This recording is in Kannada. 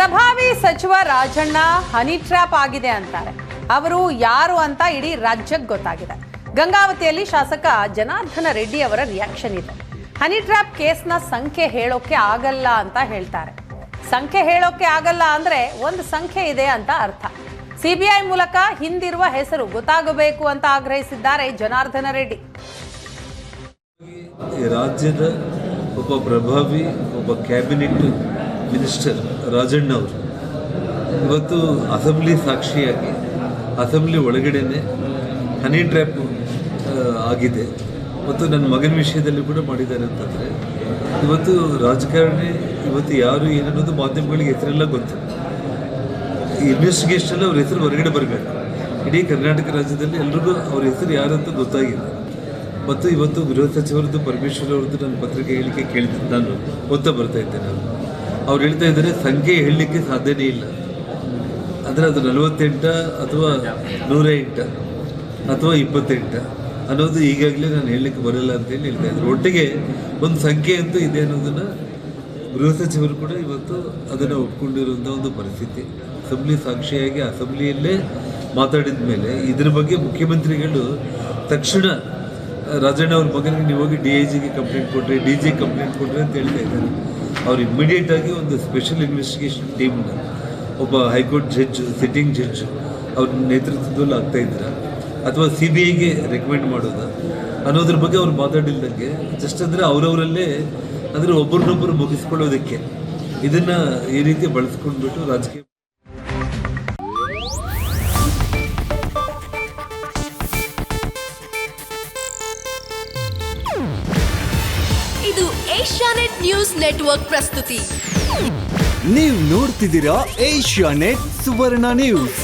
ಪ್ರಭಾವಿ ಸಚಿವ ರಾಜಣ್ಣ ಹನಿ ಟ್ರ್ಯಾಪ್ ಆಗಿದೆ ಅಂತಾರೆ. ಅವರು ಯಾರು ಅಂತ ಇಡೀ ರಾಜ್ಯಕ್ಕೆ ಗೊತ್ತಾಗಿದೆ. ಗಂಗಾವತಿಯಲ್ಲಿ ಶಾಸಕ ಜನಾರ್ದನ ರೆಡ್ಡಿ ಅವರ ರಿಯಾಕ್ಷನ್ ಇದೆ. ಹನಿ ಟ್ರ್ಯಾಪ್ ಕೇಸ್ನ ಸಂಖ್ಯೆ ಹೇಳೋಕೆ ಆಗಲ್ಲ ಅಂತ ಹೇಳ್ತಾರೆ. ಸಂಖ್ಯೆ ಹೇಳೋಕೆ ಆಗಲ್ಲ ಅಂದ್ರೆ ಒಂದು ಸಂಖ್ಯೆ ಇದೆ ಅಂತ ಅರ್ಥ. ಸಿಬಿಐ ಮೂಲಕ ಹಿಂದಿರುವ ಹೆಸರು ಗೊತ್ತಾಗಬೇಕು ಅಂತ ಆಗ್ರಹಿಸಿದ್ದಾರೆ ಜನಾರ್ದನ ರೆಡ್ಡಿ. ರಾಜ್ಯದ ಒಬ್ಬ ಪ್ರಭಾವಿ ಒಬ್ಬ ಕ್ಯಾಬಿನೆಟ್ ಮಿನಿಸ್ಟರ್ ರಾಜಣ್ಣ ಅವರು ಇವತ್ತು ಅಸೆಂಬ್ಲಿ ಸಾಕ್ಷಿಯಾಗಿ ಅಸೆಂಬ್ಲಿ ಒಳಗಡೆನೆ ಹನಿ ಟ್ರ್ಯಾಪ್ ಆಗಿದೆ ಮತ್ತು ನನ್ನ ಮಗನ ವಿಷಯದಲ್ಲಿ ಕೂಡ ಮಾಡಿದ್ದಾರೆ ಅಂತಂದರೆ ಇವತ್ತು ರಾಜಕಾರಣಿ ಇವತ್ತು ಯಾರು ಏನನ್ನೋದು ಮಾಧ್ಯಮಗಳಿಗೆ ಹೆಸರೆಲ್ಲ ಗೊತ್ತು. ಇನ್ವೆಸ್ಟಿಗೇಷನಲ್ಲಿ ಅವ್ರ ಹೆಸರು ಹೊರಗಡೆ ಬರಬೇಕು. ಇಡೀ ಕರ್ನಾಟಕ ರಾಜ್ಯದಲ್ಲಿ ಎಲ್ರಿಗೂ ಅವ್ರ ಹೆಸರು ಯಾರು ಅಂತ ಗೊತ್ತಾಗಿದೆ. ಮತ್ತು ಇವತ್ತು ಗೃಹ ಸಚಿವರದ್ದು ಪರಮೇಶ್ವರ್ ಅವ್ರದ್ದು ನನ್ನ ಪತ್ರಿಕೆ ಹೇಳಿಕೆ ಕೇಳಿದ್ದು ನಾನು ಓದ್ತಾ ಬರ್ತಾ ಇದ್ದೆ. ಅವ್ರು ಹೇಳ್ತಾ ಇದ್ದಾರೆ ಸಂಖ್ಯೆ ಹೇಳಲಿಕ್ಕೆ ಸಾಧ್ಯನೇ ಇಲ್ಲ, ಅಂದರೆ ಅದು 48 ಅಥವಾ 108 ಅಥವಾ 28 ಅನ್ನೋದು ಈಗಾಗಲೇ ನಾನು ಹೇಳಲಿಕ್ಕೆ ಬರಲ್ಲ ಅಂತೇಳಿ ಹೇಳ್ತಾ ಇದ್ದಾರೆ. ಒಟ್ಟಿಗೆ ಒಂದು ಸಂಖ್ಯೆ ಅಂತೂ ಇದೆ ಅನ್ನೋದನ್ನು ಗೃಹ ಸಚಿವರು ಕೂಡ ಇವತ್ತು ಅದನ್ನು ಒಪ್ಕೊಂಡಿರುವಂಥ ಒಂದು ಪರಿಸ್ಥಿತಿ. ಅಸೆಂಬ್ಲಿ ಸಾಕ್ಷಿಯಾಗಿ ಅಸೆಂಬ್ಲಿಯಲ್ಲೇ ಮಾತಾಡಿದ ಮೇಲೆ ಇದ್ರ ಬಗ್ಗೆ ಮುಖ್ಯಮಂತ್ರಿಗಳು ತಕ್ಷಣ ರಾಜಣ್ಣ ಅವ್ರ ಮಗನಿಗೆ ನೀವು ಹೋಗಿ DIGಗೆ ಕಂಪ್ಲೇಂಟ್ ಕೊಟ್ಟರೆ DG ಕಂಪ್ಲೇಂಟ್ ಕೊಟ್ಟರೆ ಅಂತ ಹೇಳ್ತಾ ಇದ್ದಾರೆ. ಅವ್ರು ಇಮ್ಮಿಡಿಯೇಟಾಗಿ ಒಂದು ಸ್ಪೆಷಲ್ ಇನ್ವೆಸ್ಟಿಗೇಷನ್ ಟೀಮ್ನ ಒಬ್ಬ ಹೈಕೋರ್ಟ್ ಜಡ್ಜ್ ಸಿಟ್ಟಿಂಗ್ ಜಡ್ಜ್ ಅವ್ರ ನೇತೃತ್ವದಲ್ಲಿ ಆಗ್ತಾಯಿದ್ರ ಅಥವಾ CBIಗೆ ರೆಕಮೆಂಡ್ ಮಾಡೋದ ಅನ್ನೋದ್ರ ಬಗ್ಗೆ ಅವ್ರು ಮಾತಾಡಿಲ್ದಂಗೆ ಜಸ್ಟ್ ಅಂದರೆ ಅವರವರಲ್ಲೇ ಅಂದರೆ ಒಬ್ಬರನ್ನೊಬ್ಬರು ಮುಗಿಸ್ಕೊಳ್ಳೋದಕ್ಕೆ ಇದನ್ನು ಈ ರೀತಿ ಬಳಸ್ಕೊಂಡ್ಬಿಟ್ಟು ರಾಜಕೀಯ. ಇದು ಏಷ್ಯಾನೆಟ್ ನ್ಯೂಸ್ ನೆಟ್ವರ್ಕ್ ಪ್ರಸ್ತುತಿ. ನೀವು ನೋಡ್ತಿದ್ದೀರಾ ಏಷ್ಯಾನೆಟ್ ಸುವರ್ಣ ನ್ಯೂಸ್.